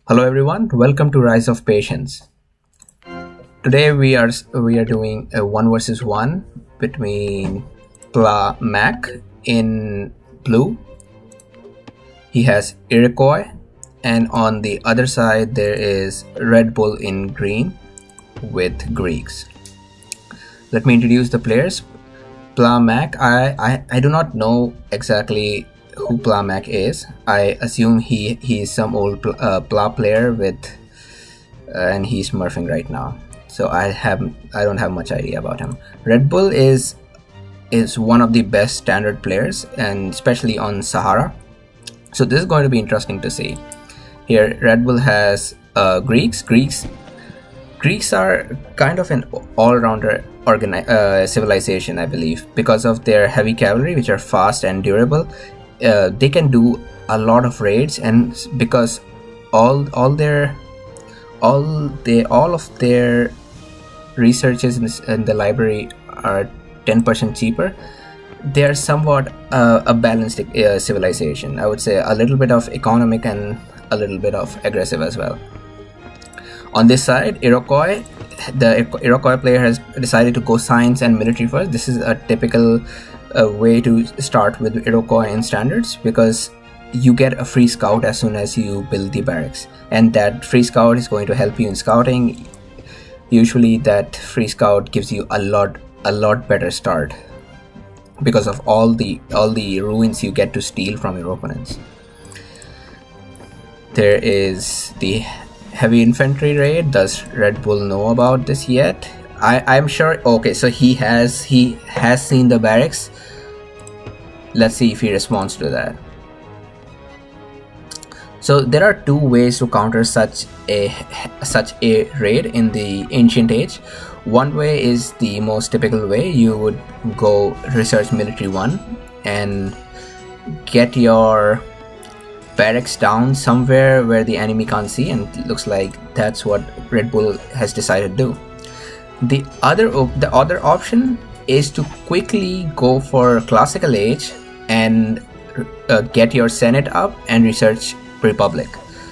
Hello everyone, welcome to Rise of Patience. Today we are doing a one versus one between Pla Mac in blue. He has Iroquois, and on the other side there is Redbul in green with Greeks. Let me introduce the players. Pla Mac, I do not know exactly who Pla Mac is. I assume he's some old Pla player and he's smurfing right now. So I don't have much idea about him. Redbul is one of the best standard players, and especially on Sahara. So this is going to be interesting to see. Here Redbul has Greeks. Greeks are kind of an all-rounder civilization, I believe, because of their heavy cavalry, which are fast and durable. They can do a lot of raids, and because all of their researches in the library are 10% cheaper, they are somewhat a balanced civilization. I would say a little bit of economic and a little bit of aggressive as well. On this side, Iroquois, the Iroquois player has decided to go science and military first. This is a typical way to start with Iroquois in standards, because you get a free scout as soon as you build the barracks, and that free scout is going to help you in scouting. Usually that free scout gives you a lot better start because of all the ruins you get to steal from your opponents. There is the heavy infantry raid. Does Redbul know about this yet? I'm sure. Okay, so he has seen the barracks. Let's see if he responds to that. So there are two ways to counter such a raid in the ancient age. One way is the most typical way. You would go research military 1 and get your barracks down somewhere where the enemy can't see, and it looks like that's what Redbul has decided to do. The other option is to quickly go for classical age and get your senate up and research republic.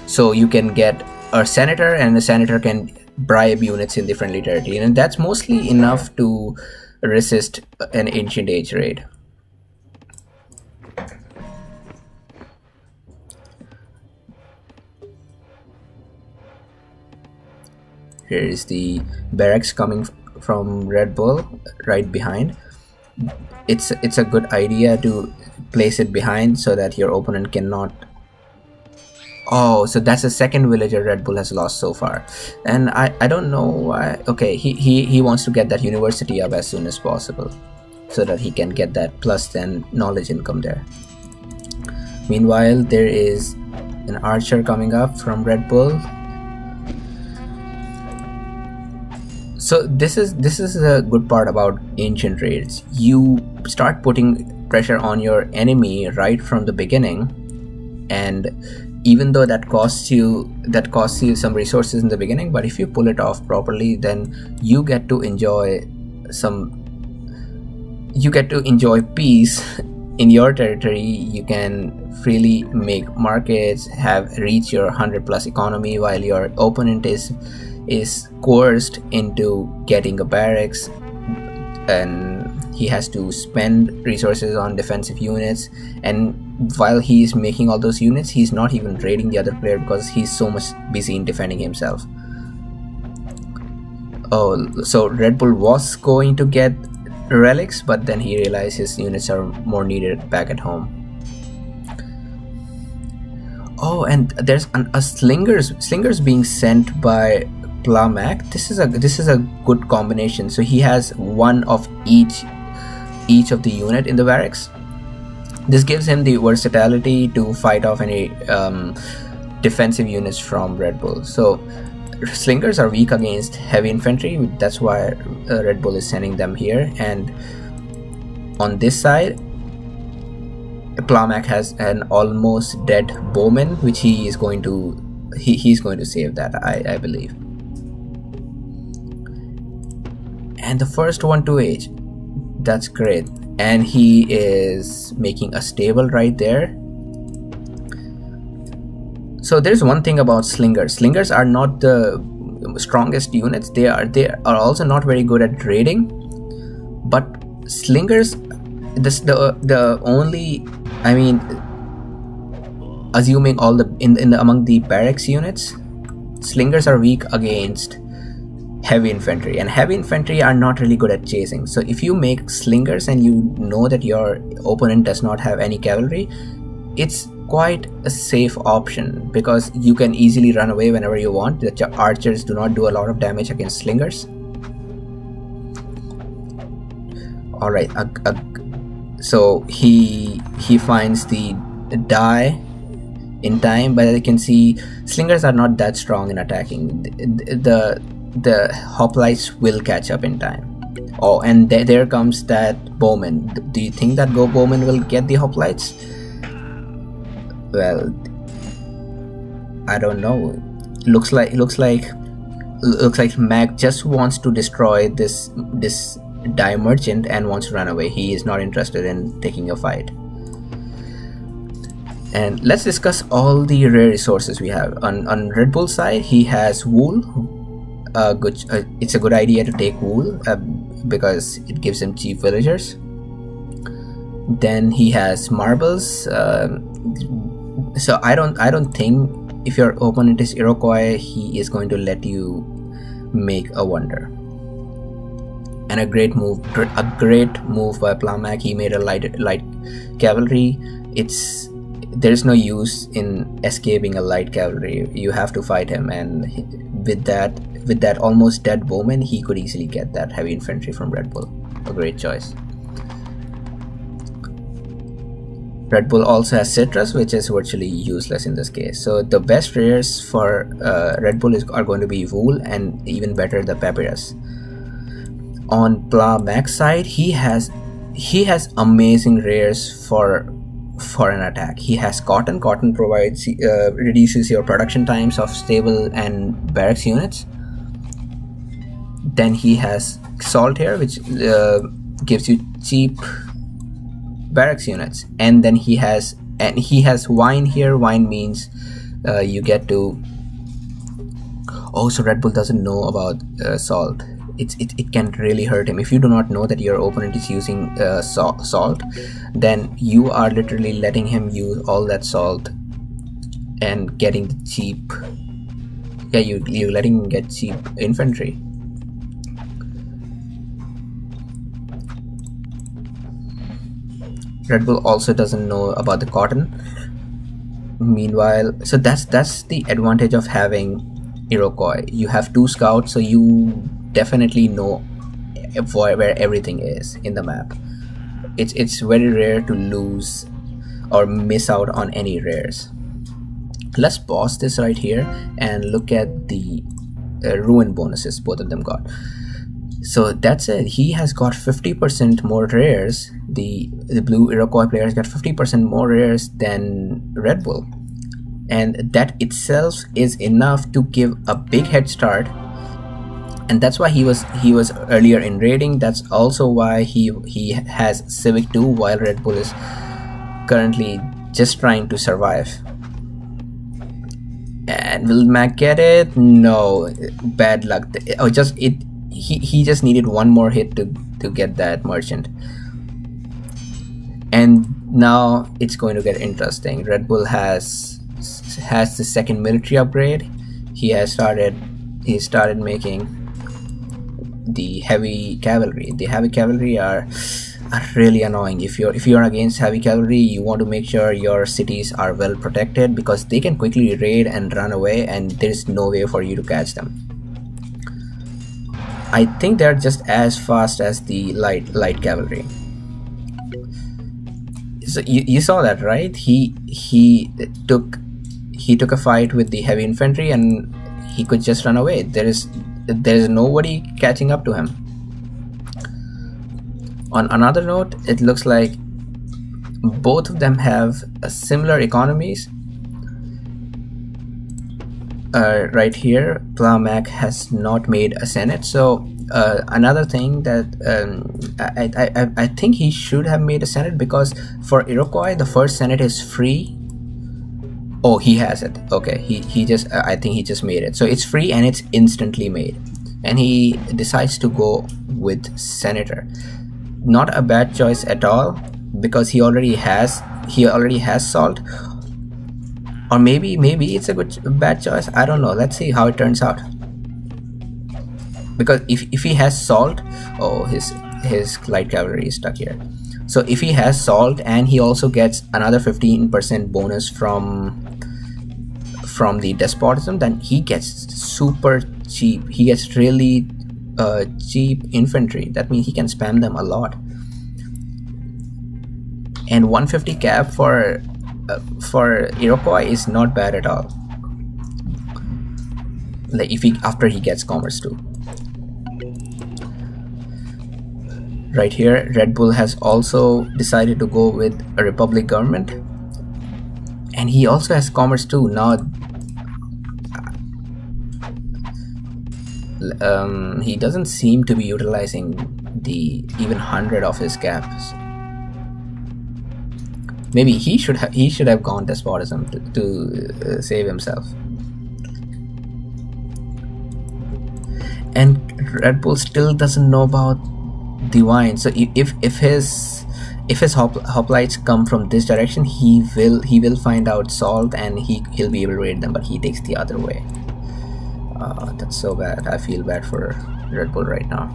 So you can get a senator, and the senator can bribe units in the friendly territory, and that's mostly enough to resist an ancient age raid. Here is the barracks coming from Redbul right behind. It's a good idea to place it behind so that your opponent cannot. Oh, so that's the second villager Redbul has lost so far, and I don't know why. Okay, he wants to get that university up as soon as possible so that he can get that plus 10 knowledge income there. Meanwhile, there is an archer coming up from Redbul. So this is a good part about ancient raids. You start putting pressure on your enemy right from the beginning, and even though that costs you some resources in the beginning, but if you pull it off properly, then you get to enjoy peace in your territory. You can freely make markets, reach your 100+ economy, while your opponent is coerced into getting a barracks, and he has to spend resources on defensive units, and while he's making all those units, he's not even raiding the other player because he's so much busy in defending himself. Oh, so Redbul was going to get relics, but then he realized his units are more needed back at home. Oh, and there's a slingers being sent by Pla Mac. This is a good combination. So he has one of each of the unit in the barracks. This gives him the versatility to fight off any defensive units from Redbul. So slingers are weak against heavy infantry. That's why Redbul is sending them here. And on this side, Pla Mac has an almost dead bowman, which he's going to save that, I believe. And the first one to age, that's great. And he is making a stable right there. So there's one thing about slingers. Slingers are not the strongest units. They are also not very good at raiding. But slingers, the only, I mean, assuming all the among the barracks units, slingers are weak against heavy infantry, and heavy infantry are not really good at chasing. So if you make slingers and you know that your opponent does not have any cavalry, it's quite a safe option because you can easily run away whenever you want. The archers do not do a lot of damage against slingers. All right, so he finds the die in time, but as you can see, slingers are not that strong in attacking. The hoplites will catch up in time. Oh, and there comes that bowman. Do you think that bowman will get the hoplites? Well, I don't know. Looks like Mac just wants to destroy this die merchant and wants to run away. He is not interested in taking a fight. And let's discuss all the rare resources we have. On Red Bull side, he has wool. It's a good idea to take wool because it gives him cheap villagers. Then he has marbles. So I don't think if your opponent is Iroquois, he is going to let you make a wonder. And a great move by Plamac. He made a light cavalry. There is no use in escaping a light cavalry. You have to fight him, and with that almost dead bowman, he could easily get that heavy infantry from Red Bull. A great choice. Red Bull also has citrus, which is virtually useless in this case. So the best rares for Red Bull are going to be wool, and even better the papyrus. On Plamac side, he has amazing rares for an attack. He has cotton. Cotton provides reduces your production times of stable and barracks units. Then he has salt here, which gives you cheap barracks units. And then he has wine here. Wine means you get to. Oh, so Red Bull doesn't know about salt. It can really hurt him. If you do not know that your opponent is using salt, then you are literally letting him use all that salt and getting the cheap. Yeah, you're letting him get cheap infantry. Red Bull also doesn't know about the cotton. Meanwhile, so that's the advantage of having Iroquois. You have 2 scouts, so you definitely know where everything is in the map. It's very rare to lose or miss out on any rares. Let's pause this right here and look at the ruin bonuses both of them got. So that's it. He has got 50% more rares. The blue Iroquois players got 50% more rares than Red Bull, and that itself is enough to give a big head start. And that's why he was earlier in raiding. That's also why he has Civic 2 while Red Bull is currently just trying to survive. And will Mac get it? No, bad luck. He just needed one more hit to get that merchant. And now it's going to get interesting. Red Bull has the second military upgrade. He started making the heavy cavalry. The heavy cavalry are really annoying. If you're against heavy cavalry, you want to make sure your cities are well protected because they can quickly raid and run away, and there's no way for you to catch them. I think they're just as fast as the light cavalry. So you saw that, right? He took a fight with the heavy infantry and he could just run away. There's nobody catching up to him. On another note, it looks like both of them have similar economies. Right here, Plamac has not made a senate. So another thing that I think he should have made a senate, because for Iroquois the first senate is free, Oh, he has it. Okay, he just I think he just made it. So it's free and it's instantly made. And he decides to go with senator. Not a bad choice at all, because he already has salt. Or maybe it's a bad choice. I don't know. Let's see how it turns out. Because if he has salt, oh, his light cavalry is stuck here. So if he has salt and he also gets another 15% bonus from the despotism, then he gets super cheap. He gets really cheap infantry. That means he can spam them a lot. And 150 cap for Iroquois is not bad at all. Like after he gets commerce too. Right here, Redbul has also decided to go with a republic government, and he also has commerce too. Now, he doesn't seem to be utilizing the even 100 of his caps. Maybe he should have gone despotism to save himself. And Redbul still doesn't know about divine. So if his hoplites come from this direction, he will find out salt and he'll be able to raid them, but he takes the other way. That's so bad. I feel bad for Redbul right now.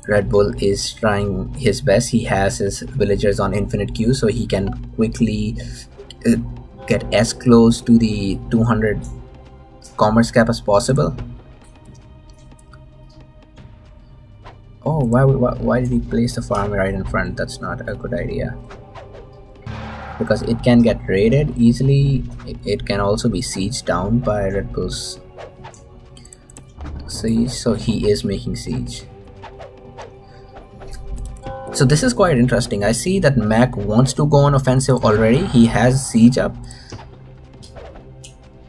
Redbul is trying his best. He has his villagers on infinite queue, so he can quickly get as close to the 200 commerce cap as possible. Oh, why did he place the farm right in front? That's not a good idea. Because it can get raided easily. It can also be sieged down by Redbul's siege. So he is making siege. So this is quite interesting. I see that Mac wants to go on offensive already. He has siege up.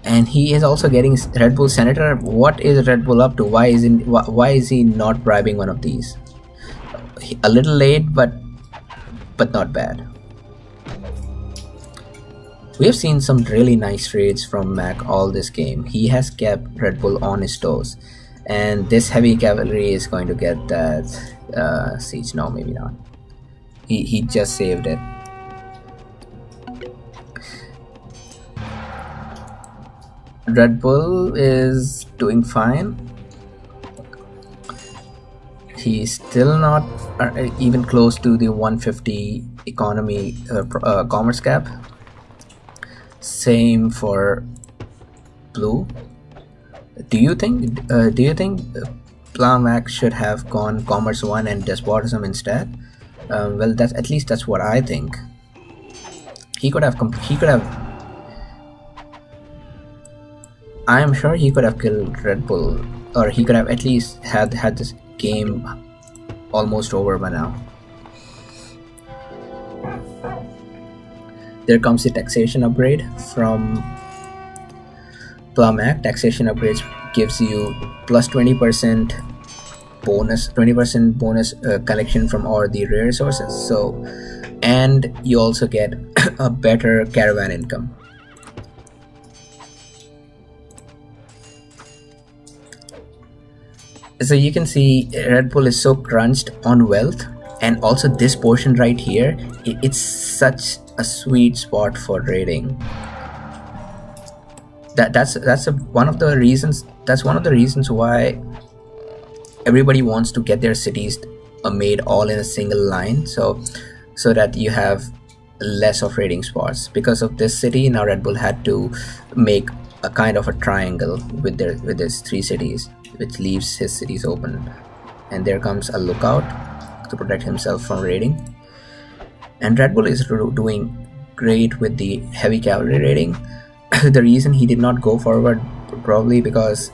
And he is also getting Redbul senator. What is Redbul up to? Why is he not bribing one of these? A little late, but not bad. We have seen some really nice trades from Mac all this game. He has kept Redbul on his toes, and this heavy cavalry is going to get that siege. No, maybe not. He just saved it. Redbul is doing fine. He's still not even close to the 150 economy commerce cap. Same for Blue. Do you think Plamac should have gone Commerce 1 and Despotism instead? Well, that's what I think. He could have. I am sure he could have killed Redbul, or he could have at least had this game almost over by now. There comes the taxation upgrade from Plum Act. Taxation upgrades gives you plus 20% bonus, collection from all the rare resources. So, and you also get a better caravan income. So you can see Redbul is so crunched on wealth, and also this portion right here, it's such a sweet spot for raiding. That's one of the reasons why everybody wants to get their cities made all in a single line, so that you have less of raiding spots. Because of this city, now Redbul had to make a kind of a triangle with his 3 cities, which leaves his cities open. And there comes a lookout to protect himself from raiding. And Redbul is doing great with the heavy cavalry raiding. The reason he did not go forward, probably because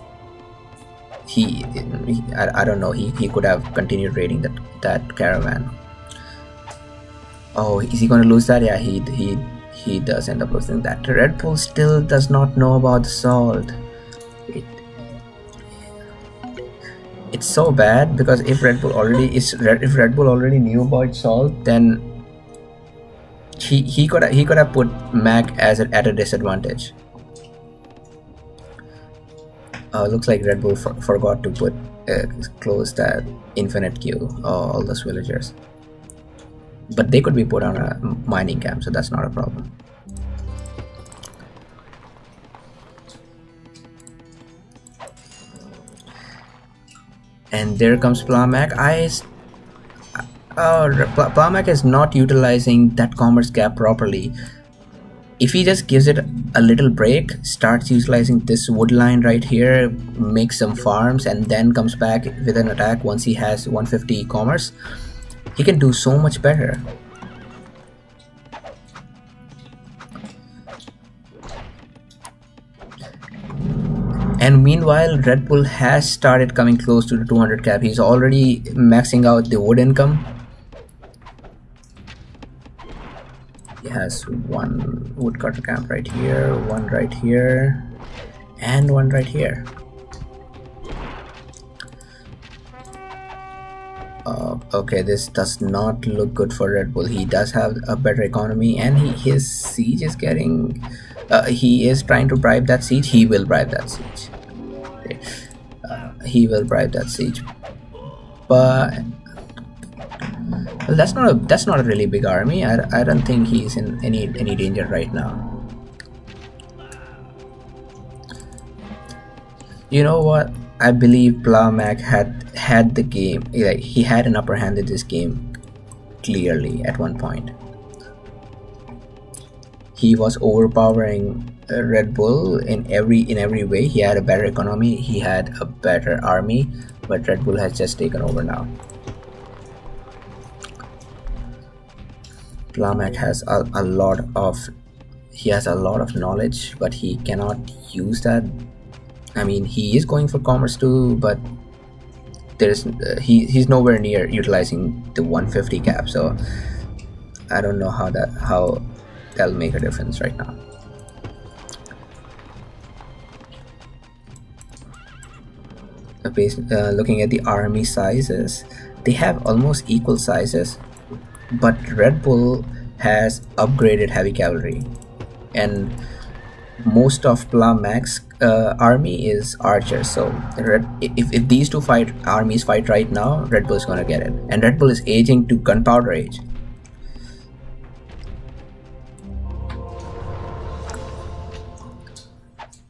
I don't know, he could have continued raiding that caravan. Oh, is he going to lose that? Yeah, he does end up losing that. Redbul still does not know about the salt. It's so bad, because if Redbul already knew about salt, then He could have put Mac at a disadvantage. Looks like Red Bull forgot to put close that infinite queue, all those villagers. But they could be put on a mining camp, so that's not a problem. And there comes Plamac. Plamac is not utilizing that commerce gap properly. If he just gives it a little break, starts utilizing this wood line right here, makes some farms, and then comes back with an attack once he has 150 commerce, he can do so much better. And meanwhile, Red Bull has started coming close to the 200 cap. He's already maxing out the wood income. He has one woodcutter camp right here, one right here, and one right here. Okay, this does not look good for Red Bull. He does have a better economy, and his siege is getting... he is trying to bribe that siege. He will bribe that siege. Okay. He will bribe that siege. But... well, that's not a really big army. I don't think he's in any danger right now. You know what? I believe Plamac had the game. Like, he had an upper hand in this game clearly at one point. He was overpowering Red Bull in every way. He had a better economy. He had a better army, but Red Bull has just taken over now. Plamac has a lot of knowledge, but he cannot use that. I mean, he is going for commerce too, but there's he's nowhere near utilizing the 150 cap. So I don't know how that'll make a difference right now. Looking at the army sizes, they have almost equal sizes. But Red Bull has upgraded heavy cavalry, and most of Plamac's army is archers. So if these two armies fight right now, Red Bull is gonna get it. And Red Bull is aging to gunpowder age.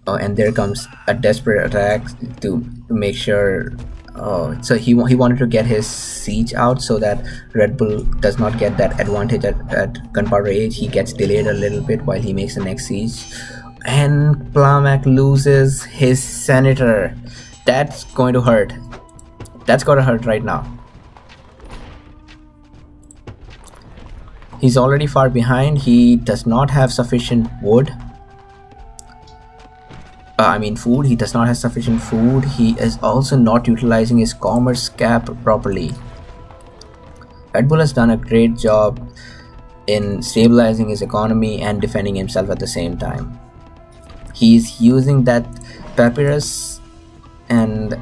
Oh, and there comes a desperate attack to make sure. Oh, so he wanted to get his siege out so that Red Bull does not get that advantage at gunpowder age. He gets delayed a little bit while he makes the next siege, and Plamac loses his senator. That's going to hurt. That's going to hurt right now. He's already far behind. He does not have sufficient wood. Food. He does not have sufficient food. He is also not utilizing his commerce cap properly. Red Bull has done a great job in stabilizing his economy and defending himself at the same time. He's using that papyrus, and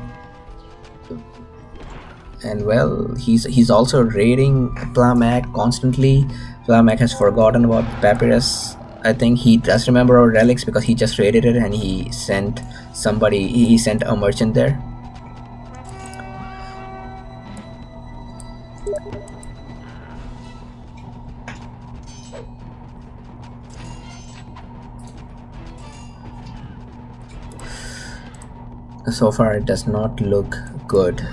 well, he's also raiding Plamac constantly. Plamac has forgotten about papyrus. I think he does remember our relics because he just raided it and he sent a merchant there. So far it does not look good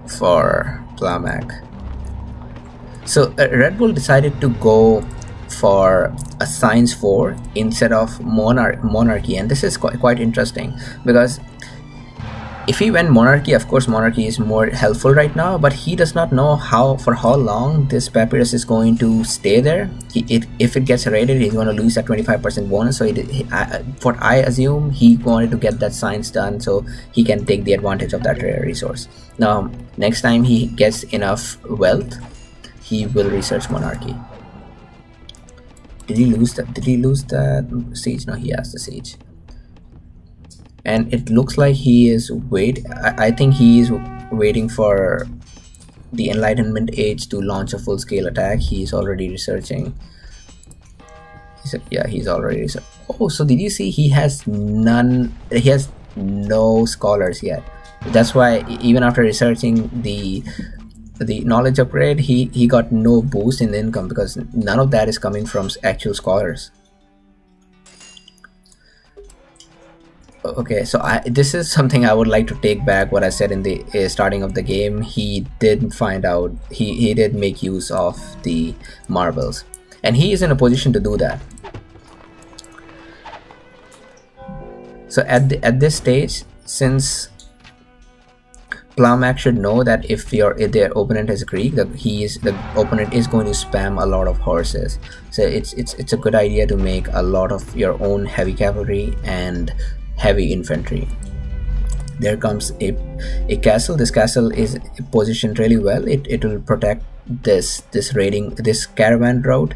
for Plamac. So Red Bull decided to go for a science 4 instead of monarchy, and this is quite interesting, because if he went monarchy, of course monarchy is more helpful right now, but he does not know for how long this papyrus is going to stay there. If it gets raided, he's going to lose that 25% bonus. So what I assume, he wanted to get that science done so he can take the advantage of that rare resource. Now next time he gets enough wealth, he will research monarchy. Did he lose that siege? No, he has the siege. And it looks like he is I think he is waiting for the Enlightenment age to launch a full-scale attack. He's already researching. He's already researching. Oh, so did you see he has none? He has no scholars yet. That's why even after researching the knowledge upgrade, he got no boost in income, because none of that is coming from actual scholars. Okay, so this is something I would like to take back what I said in the starting of the game. He did find out, he did make use of the marbles, and he is in a position to do that. So at this stage, since Plowmac should know that if their opponent is Greek, the opponent is going to spam a lot of horses. So it's a good idea to make a lot of your own heavy cavalry and heavy infantry. There comes a castle. This castle is positioned really well. It will protect this caravan route,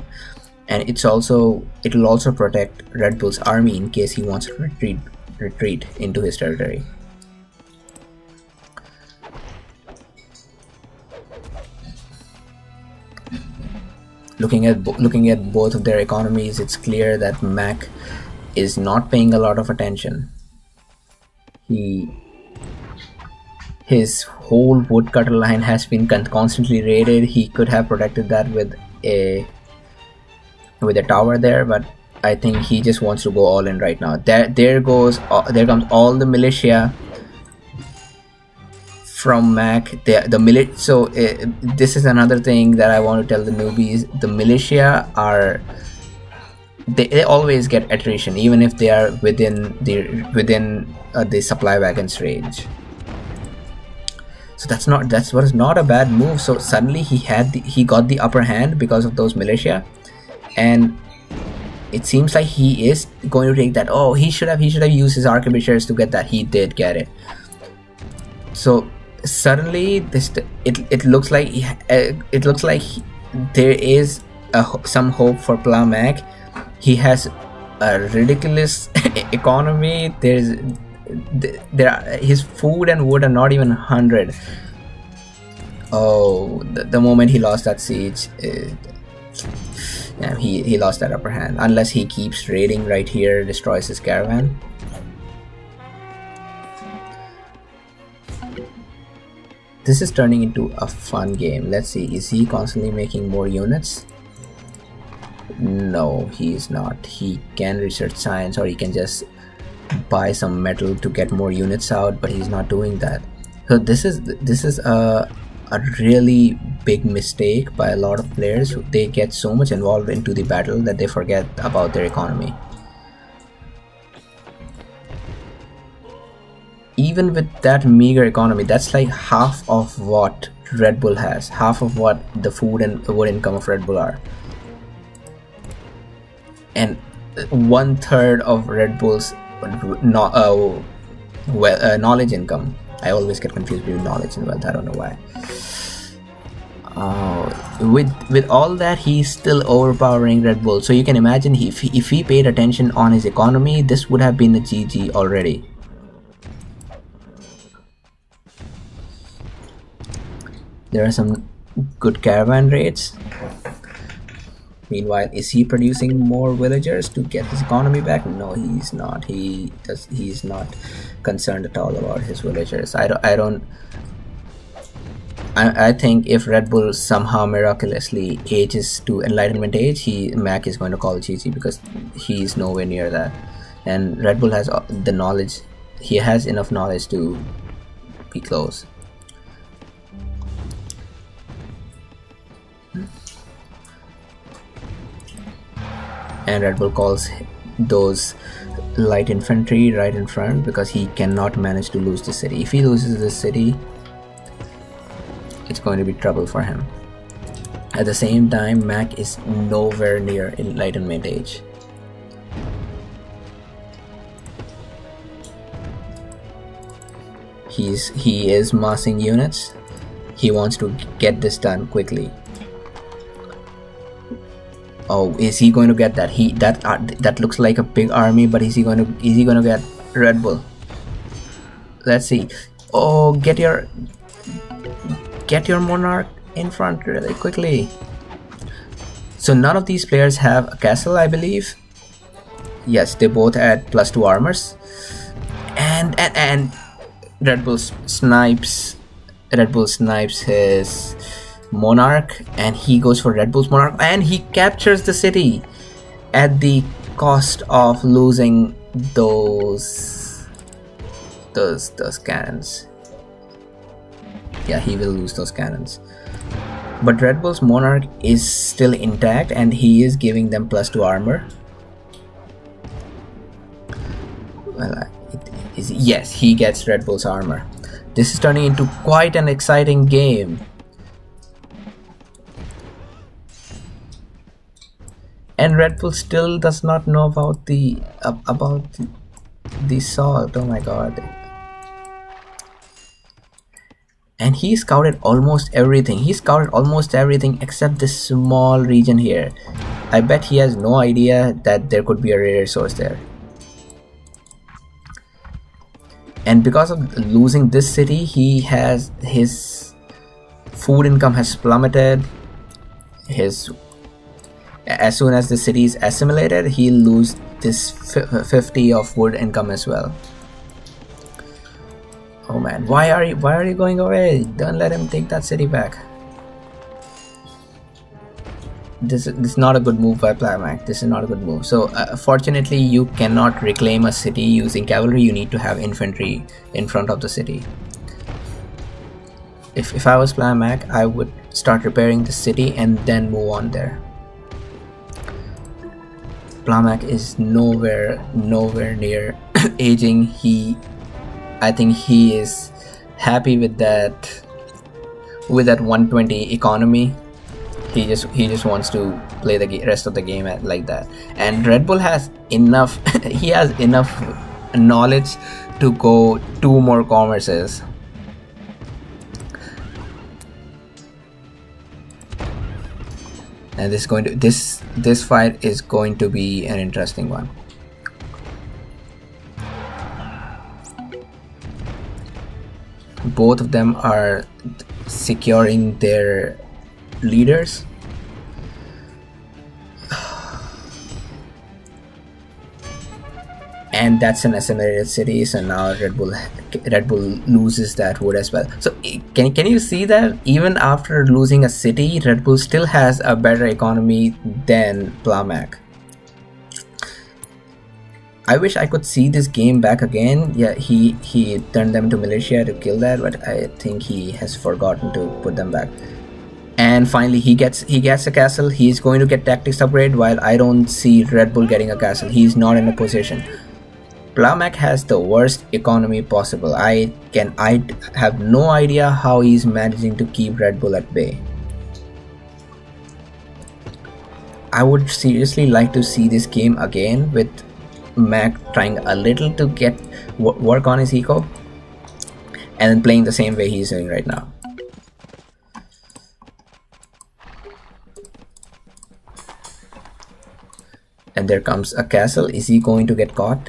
and it will also protect Redbul's army in case he wants to retreat into his territory. Looking at both of their economies, it's clear that Mac is not paying a lot of attention. His whole woodcutter line has been constantly raided. He could have protected that with a tower there, but I think he just wants to go all in right now. There comes all the militia from Mac. So this is another thing that I want to tell the newbies. The militia are they always get attrition, even if they are within the supply wagon's range. So that's not a bad move. So suddenly he got the upper hand because of those militia, and it seems like he is going to take that. Oh, he should have used his arquebusiers to get that. He did get it. So suddenly it looks like there is some hope for Plowmac. He has a ridiculous economy. His food and wood are not even 100. Oh, the moment he lost that siege, yeah, he lost that upper hand. Unless he keeps raiding right here, destroys his caravan. This is turning into a fun game. Let's see, is he constantly making more units? No, he is not. He can research science, or he can just buy some metal to get more units out, but he's not doing that. So this is a really big mistake by a lot of players. They get so much involved into the battle that they forget about their economy. Even with that meager economy, that's like half of what Redbul has, half of what the food and wood income of Redbul are, and 1/3 of Redbul's knowledge income. I always get confused between knowledge and wealth. I don't know why. With all that, he's still overpowering Redbul. So you can imagine if he paid attention on his economy, this would have been a GG already. There are some good caravan raids. Meanwhile, is he producing more villagers to get his economy back? No, he's not. He's not concerned at all about his villagers. I think if Redbul somehow miraculously ages to Enlightenment age, Mac is going to call GG, because he's nowhere near that. And Redbul has the knowledge. He has enough knowledge to be close. And Redbul calls those light infantry right in front, because he cannot manage to lose the city. If he loses the city, it's going to be trouble for him. At the same time, Mac is nowhere near Enlightenment age. He is massing units. He wants to get this done quickly. Oh, is he going to get that? That looks like a big army, but is he going to get Redbul? Let's see. Oh, get your Get your monarch in front really quickly. So none of these players have a castle, I believe. Yes, they both add +2 armors. And Redbul snipes his monarch, and he goes for Redbul's monarch, and he captures the city at the cost of losing those cannons. Yeah, he will lose those cannons. But Redbul's monarch is still intact, and he is giving them +2 armor. Well, yes, he gets Redbul's armor. This is turning into quite an exciting game. And Redbul still does not know about the salt. Oh my god. And he scouted almost everything. He scouted almost everything except this small region here. I bet he has no idea that there could be a rare resource there. And because of losing this city, his food income has plummeted. As soon as the city is assimilated, he'll lose this 50 of wood income as well. Oh man, why are you going away? Don't let him take that city back. This is not a good move by Plamac. This is not a good move. So fortunately, you cannot reclaim a city using cavalry. You need to have infantry in front of the city. If I was Plamac, I would start repairing the city and then move on there. Plamac is nowhere near aging. I think he is happy with that 120 economy. He just wants to play the rest of the game like that. And Redbul has enough. He has enough knowledge to go 2 more commerces. And this fight is going to be an interesting one. Both of them are securing their leaders. And that's an assimilated city, so now Redbul loses that wood as well. So can you see that even after losing a city, Redbul still has a better economy than Plamac. I wish I could see this game back again. Yeah, he turned them to militia to kill that, but I think he has forgotten to put them back. And finally he gets a castle. He's going to get tactics upgrade, while I don't see Redbul getting a castle. He's not in a position. Plamac has the worst economy possible. I have no idea how he's managing to keep Redbul at bay. I would seriously like to see this game again with Mac trying a little to work on his eco and then playing the same way he's doing right now. And there comes a castle. Is he going to get caught?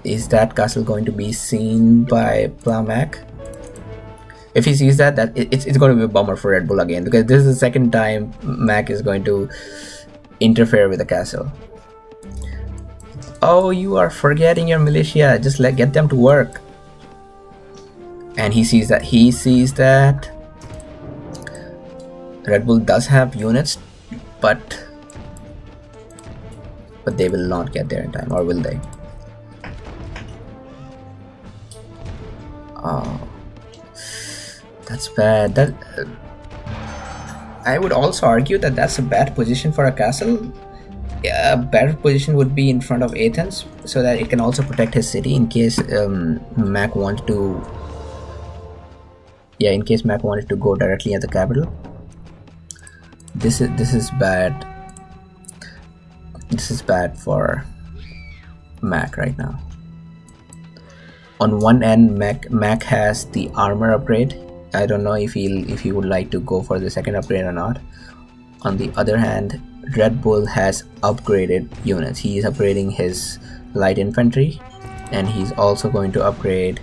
Is that castle going to be seen by Plamac? If he sees that, it's going to be a bummer for Redbul again, because this is the second time Mac is going to interfere with the castle. Oh, you are forgetting your militia. Just get them to work. And he sees that. Redbul does have units, but they will not get there in time, or will they? Oh, that's bad. I would also argue that that's a bad position for a castle. A better position would be in front of Athens, so that it can also protect his city in case Mac wanted to. Yeah, in case Mac wanted to go directly at the capital. This is bad. This is bad for Mac right now. On one end, Mac has the armor upgrade. I don't know if he would like to go for the second upgrade or not. On the other hand, Redbul has upgraded units. He is upgrading his light infantry, and he's also going to upgrade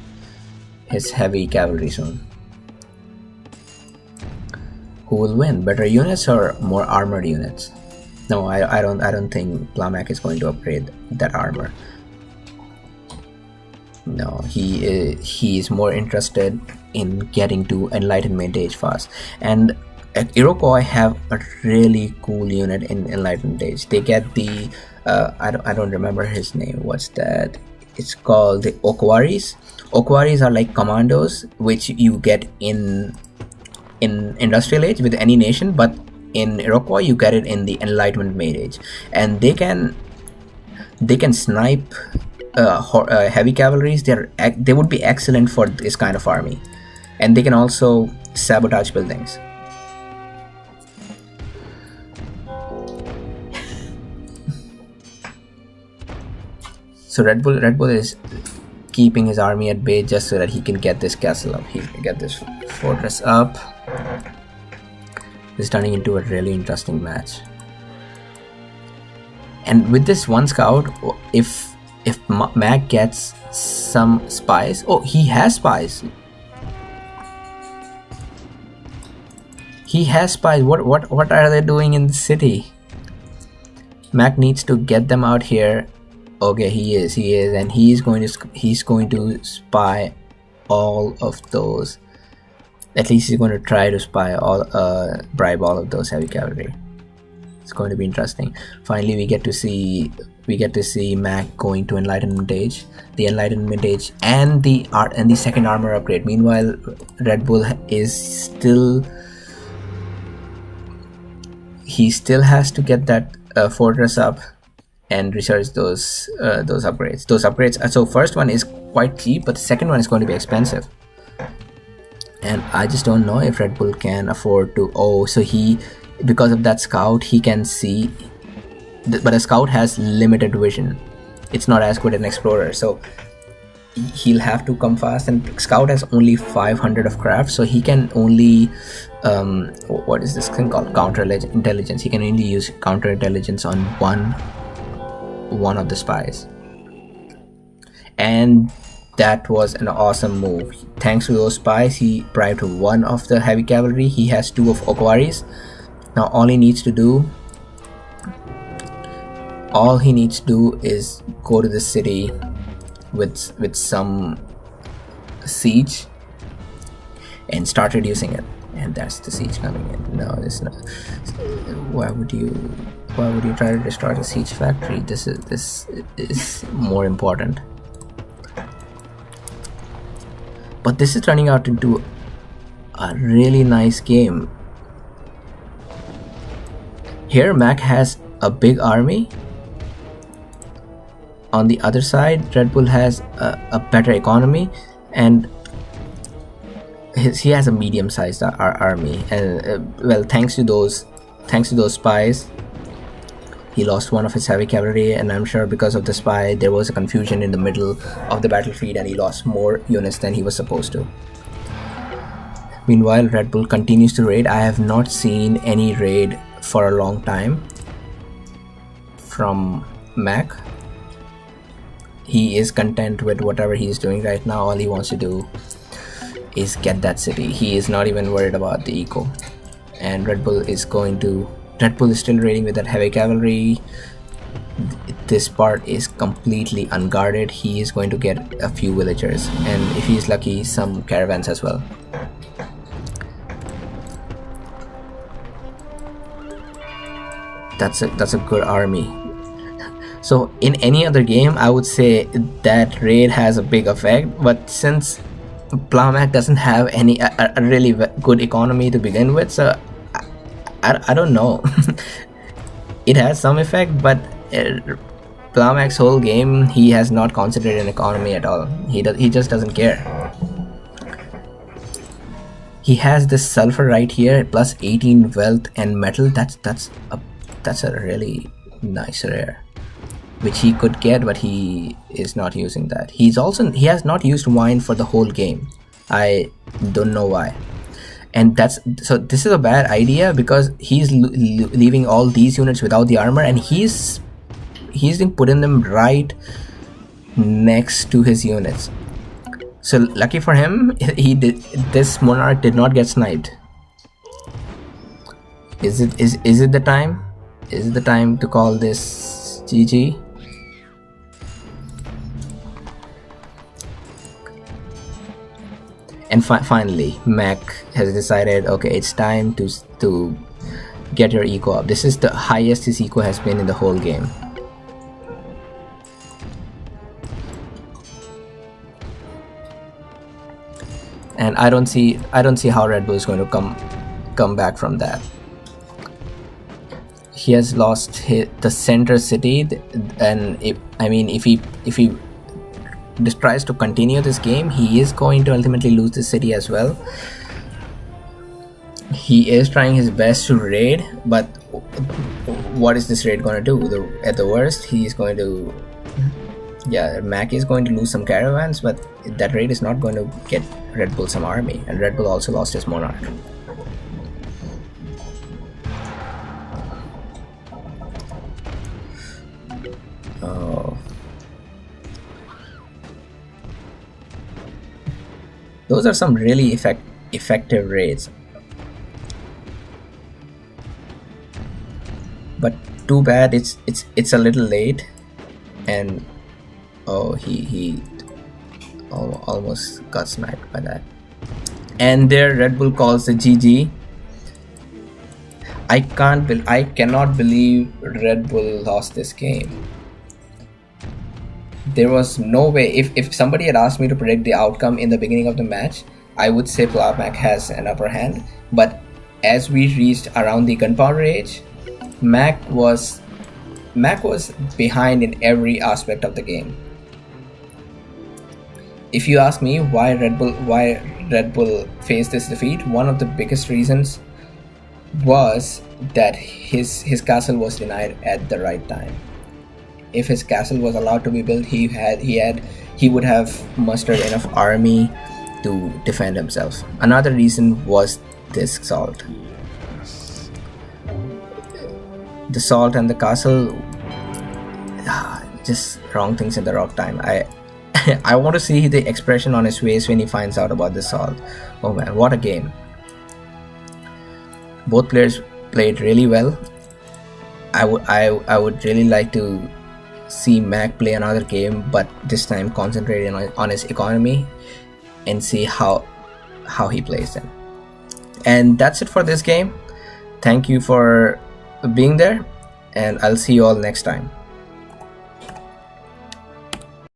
his heavy cavalry soon. Who will win? Better units or more armored units? No, I don't think Plamac is going to upgrade that armor. No, he is more interested in getting to Enlightenment Age fast. And Iroquois have a really cool unit in Enlightenment Age. They get the I don't remember his name. What's that? It's called the Oquaris. Oquaris are like commandos, which you get in Industrial Age with any nation, but in Iroquois you get it in the Enlightenment Mage Age, and they can snipe heavy cavalries. They would be excellent for this kind of army, and they can also sabotage buildings. So Redbul is keeping his army at bay just so that he can get this castle up. He can get this fortress up. It's turning into a really interesting match. And with this one scout, if Mac gets some spies, oh, he has spies. He has spies. What are they doing in the city? Mac needs to get them out here. Okay, he is, and he's going to spy all of those. At least he's going to try to spy bribe all of those heavy cavalry. It's going to be interesting. Finally, we get to see Mac going to Enlightenment Age, the Enlightenment Age, and the second armor upgrade. Meanwhile, Redbul is still has to get that fortress up and research those upgrades. So first one is quite cheap, but the second one is going to be expensive. And I just don't know if Redbul can afford to. Oh, so because of that scout, he can see, but a scout has limited vision. It's not as good as an explorer, so he'll have to come fast. And scout has only 500 of craft, so he can only what is this thing called? Counterintelligence. He can only use counterintelligence on one of the spies, and that was an awesome move. Thanks to those spies, he bribed one of the heavy cavalry. He has 2 of Oquaris. Now all he needs to do is go to the city with some siege and start reducing it. And that's the siege coming in. No, it's not. Why would you try to destroy the siege factory? This is more important. But this is turning out into a really nice game. Here Mac has a big army. On the other side, Redbul has a better economy, and he has a medium-sized army. And well, thanks to those spies, he lost one of his heavy cavalry, and I'm sure because of the spy there was a confusion in the middle of the battlefield and he lost more units than he was supposed to. Meanwhile, Redbul continues to raid. I have not seen any raid for a long time from Mac. He is content with whatever he is doing right now. All he wants to do is get that city. He is not even worried about the eco. And Redbul is still raiding with that heavy cavalry. This part is completely unguarded. He is going to get a few villagers, and if he's lucky, some caravans as well. That's a good army. So in any other game, I would say that raid has a big effect, but since Plamac doesn't have a really good economy to begin with, so I don't know. It has some effect, but Plamac's whole game, he has not concentrated on economy at all. He just doesn't care. He has this sulfur right here, plus 18 wealth and metal. That's a really nice rare, which he could get, but he is not using that. He has not used wine for the whole game. I don't know why. And this is a bad idea, because he's leaving all these units without the armor, and he's been putting them right next to his units. So lucky for him, this monarch did not get sniped. Is it the time? Is it the time to call this GG? And finally, Mac has decided, okay, it's time to get your eco up. This is the highest his eco has been in the whole game. And I don't see how Redbul is going to come back from that. He has lost the center city, and if he tries to continue this game, he is going to ultimately lose the city as well. He is trying his best to raid, but what is this raid going to do? At the worst, he is going to, Mac is going to lose some caravans, but that raid is not going to get Redbul some army, and Redbul also lost his monarch. Oh. Those are some really effective raids. But too bad it's a little late, and he almost got smacked by that. And there Redbul calls the GG. I cannot believe Redbul lost this game. There was no way. If somebody had asked me to predict the outcome in the beginning of the match, I would say Mac has an upper hand. But as we reached around the gunpowder age, Mac was behind in every aspect of the game. If you ask me why Redbul faced this defeat, one of the biggest reasons was that his castle was denied at the right time. If his castle was allowed to be built, he would have mustered enough army to defend himself. Another reason was this salt. The salt and the castle, just wrong things in the wrong time. I want to see the expression on his face when he finds out about the salt. Oh man, what a game. Both players played really well. I would really like to see Mac play another game, but this time concentrating on his economy and see how he plays them. And that's it for this game. Thank you for being there, and I'll see you all next time.